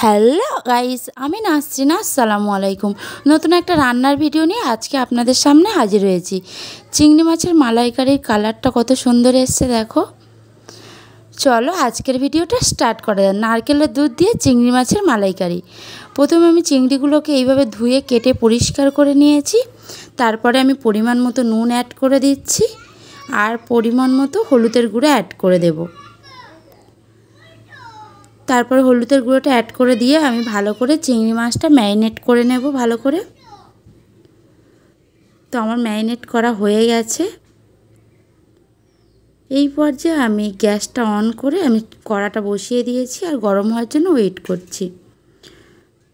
Hello guys, আমি নাসরিনা। আসসালামু আলাইকুম। নতুন একটা রান্নার ভিডিও নিয়ে আজকে আপনাদের সামনে হাজির হয়েছি। চিংড়ি মাছের মালাইকারির কালারটা কত সুন্দর এসছে দেখো। চলো আজকের ভিডিওটা স্টার্ট করা যাক। নারকেলের দুধ দিয়ে চিংড়ি মাছের মালাইকারি। প্রথমে আমি চিংড়িগুলোকে এইভাবে ধুয়ে কেটে পরিষ্কার করে নিয়েছি। তারপরে আমি পরিমাণ মতো নুন অ্যাড করে দিচ্ছি আর পরিমাণ মতো হলুদের গুঁড়ো অ্যাড করে দেব। তারপর হলুদের গুঁড়োটা অ্যাড করে দিয়ে আমি ভালো করে চিংড়ি মাছটা ম্যারিনেট করে নেব ভালো করে। তো আমার ম্যারিনেট করা হয়ে গেছে। এই পর্যায়ে আমি গ্যাসটা অন করে আমি কড়াটা বসিয়ে দিয়েছি আর গরম হওয়ার জন্য ওয়েট করছি।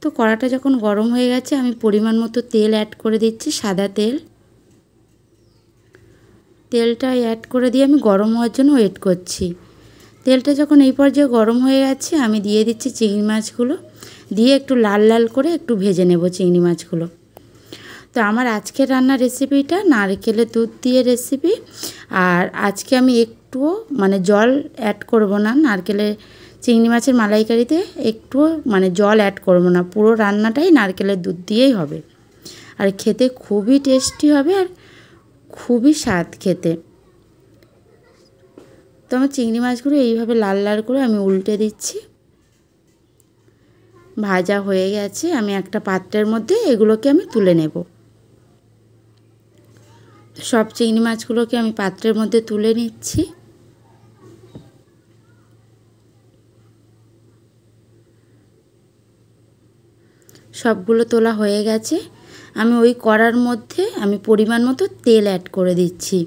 তো কড়াটা যখন গরম হয়ে গেছে আমি পরিমাণ মতো তেল অ্যাড করে দিচ্ছি, সাদা তেল। তেলটা অ্যাড করে দিয়ে আমি গরম হওয়ার জন্য ওয়েট করছি। তেলটা যখন এই পর্যায়ে গরম হয়ে গেছে আমি দিয়ে দিচ্ছি চিংড়ি মাছগুলো, দিয়ে একটু লাল লাল করে একটু ভেজে নেব চিংড়ি মাছগুলো। তো আমার আজকের রান্নার রেসিপিটা নারকেলের দুধ দিয়ে রেসিপি। আর আজকে আমি একটুও জল অ্যাড করব না নারকেলের চিংড়ি মাছের মালাইকারিতে, একটুও জল অ্যাড করব না। পুরো রান্নাটাই নারকেলের দুধ দিয়েই হবে আর খেতে খুবই টেস্টি হবে আর খুবই স্বাদ খেতে। তো আমার চিংড়ি মাছগুলো এইভাবে লাল লাল করে আমি উল্টে দিচ্ছি। ভাজা হয়ে গেছে, আমি একটা পাত্রের মধ্যে এগুলোকে আমি তুলে নেব। সব চিংড়ি মাছগুলোকে আমি পাত্রের মধ্যে তুলে নিচ্ছি। সবগুলো তোলা হয়ে গেছে। আমি ওই কড়ার মধ্যে আমি পরিমাণ মতো তেল অ্যাড করে দিচ্ছি,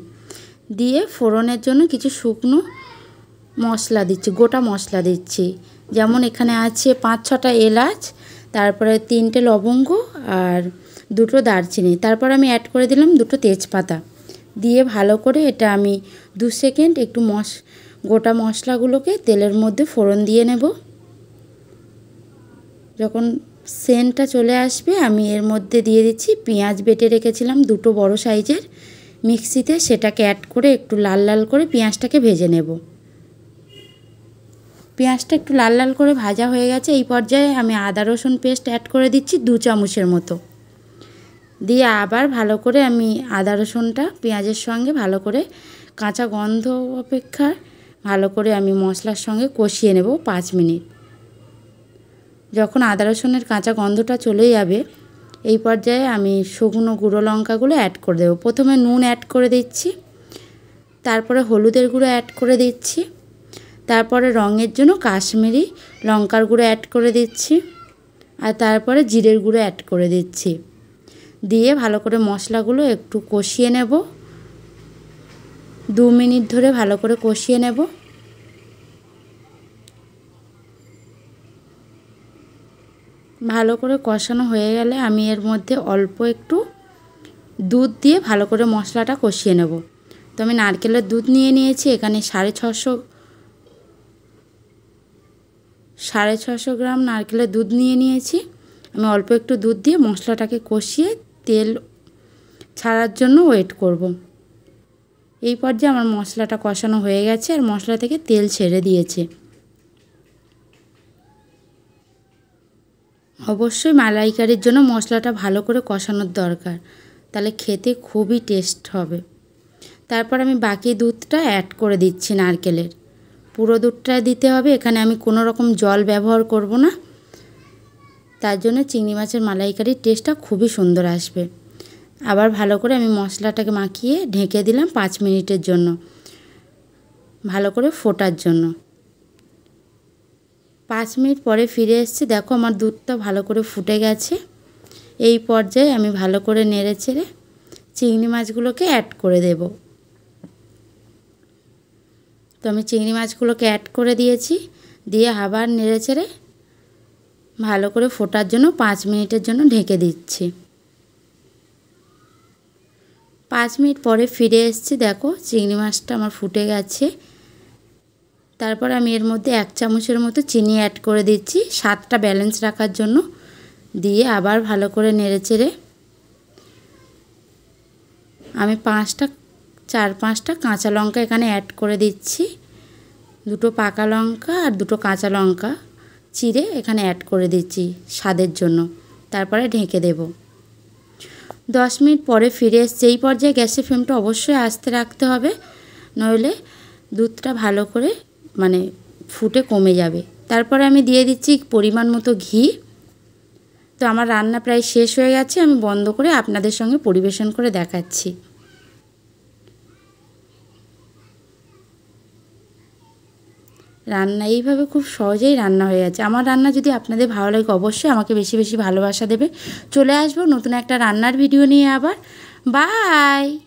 দিয়ে ফোড়নের জন্য কিছু শুকনো মশলা দিচ্ছি, গোটা মশলা দিচ্ছি। যেমন এখানে আছে 5-6টা এলাচ, তারপরে 3টে লবঙ্গ আর 2টো দারচিনি। তারপর আমি অ্যাড করে দিলাম 2টো তেজপাতা, দিয়ে ভালো করে এটা আমি 2 সেকেন্ড একটু গোটা মশলাগুলোকে তেলের মধ্যে ফোড়ন দিয়ে নেব। যখন সেন্টটা চলে আসবে আমি এর মধ্যে দিয়ে দিচ্ছি পেঁয়াজ বেটে রেখেছিলাম 2টো বড় সাইজের মিক্সিতে, সেটাকে অ্যাড করে একটু লাল লাল করে পেঁয়াজটাকে ভেজে নেব। পেঁয়াজটা একটু লাল লাল করে ভাজা হয়ে গেছে। এই পর্যায়ে আমি আদা রসুন পেস্ট অ্যাড করে দিচ্ছি 2 চামচের মতো, দিয়ে আবার ভালো করে আমি আদা রসুনটা পেঁয়াজের সঙ্গে ভালো করে কাঁচা গন্ধ অপেক্ষা ভালো করে আমি মশলার সঙ্গে কষিয়ে নেব 5 মিনিট। যখন আদা রসুনের কাঁচা গন্ধটা চলে যাবে এই পর্যায়ে আমি শুকনো গুঁড়ো লঙ্কাগুলো অ্যাড করে দেবো। প্রথমে নুন অ্যাড করে দিচ্ছি, তারপরে হলুদের গুঁড়ো অ্যাড করে দিচ্ছি, তারপরে রঙের জন্য কাশ্মীরি লঙ্কার গুঁড়ো অ্যাড করে দিচ্ছি আর তারপরে জিরের গুঁড়ো অ্যাড করে দিচ্ছি। দিয়ে ভালো করে মশলাগুলো একটু কষিয়ে নেব, 2 মিনিট ধরে ভালো করে কষিয়ে নেব। ভালো করে কষানো হয়ে গেলে আমি এর মধ্যে অল্প একটু দুধ দিয়ে ভালো করে মশলাটা কষিয়ে নেব। তো আমি নারকেলের দুধ নিয়ে নিয়েছি, এখানে 650 গ্রাম নারকেলের দুধ নিয়ে নিয়েছি। আমি অল্প একটু দুধ দিয়ে মশলাটাকে কষিয়ে তেল ছাড়ার জন্য ওয়েট করব। এই পর্যায়ে আমার মশলাটা কষানো হয়ে গেছে আর মশলা থেকে তেল ছেড়ে দিয়েছে। অবশ্যই মালাইকারির জন্য মশলাটা ভালো করে কষানোর দরকার, তাহলে খেতে খুবই টেস্ট হবে। তারপর আমি বাকি দুধটা অ্যাড করে দিচ্ছি নারকেলের, পুরো দুধটা দিতে হবে। এখানে আমি কোনো রকম জল ব্যবহার করব না, তার জন্য চিংড়ি মাছের মালাইকারির টেস্টটা খুবই সুন্দর আসবে। আবার ভালো করে আমি মশলাটাকে মাখিয়ে ঢেকে দিলাম 5 মিনিটের জন্য, ভালো করে ফোটার জন্য। 5 মিনিট পরে ফিরে এসেছি, দেখো আমার দুধটা ভালো করে ফুটে গেছে। এই পর্যায়ে আমি ভালো করে নেড়ে চেড়ে চিংড়ি মাছগুলোকে অ্যাড করে দেব। তো আমি চিংড়ি মাছগুলোকে অ্যাড করে দিয়েছি, দিয়ে আবার নেড়ে চেড়ে ভালো করে ফোটার জন্য 5 মিনিটের জন্য ঢেকে দিচ্ছি। 5 মিনিট পরে ফিরে এসেছি, দেখো চিংড়ি মাছটা আমার ফুটে গেছে। তারপর আমি এর মধ্যে 1 চামচের মতো চিনি অ্যাড করে দিচ্ছি স্বাদটা ব্যালেন্স রাখার জন্য, দিয়ে আবার ভালো করে নেড়ে চেড়ে আমি 4-5টা কাঁচা লঙ্কা এখানে অ্যাড করে দিচ্ছি, 2টো পাকা লঙ্কা আর 2টো কাঁচা লঙ্কা চিড়ে এখানে অ্যাড করে দিচ্ছি স্বাদের জন্য। তারপরে ঢেকে দেব। 10 মিনিট পরে ফিরে এসেছি। এই পর্যায়ে গ্যাসের ফ্লেমটা অবশ্যই আস্তে রাখতে হবে, নইলে দুধটা ভালো করে মানে ফুটে কমে যাবে। তারপরে আমি দিয়ে দিচ্ছি পরিমাণ মতো ঘি। তো আমার রান্না প্রায় শেষ হয়ে গেছে, আমি বন্ধ করে আপনাদের সঙ্গে পরিবেশন করে দেখাচ্ছি। রান্না এইভাবে খুব সহজেই রান্না হয়ে যাচ্ছে। আমার রান্না যদি আপনাদের ভালো লাগে অবশ্যই আমাকে বেশি বেশি ভালোবাসা দেবে। চলে আসবো নতুন একটা রান্নার ভিডিও নিয়ে আবার। বাই।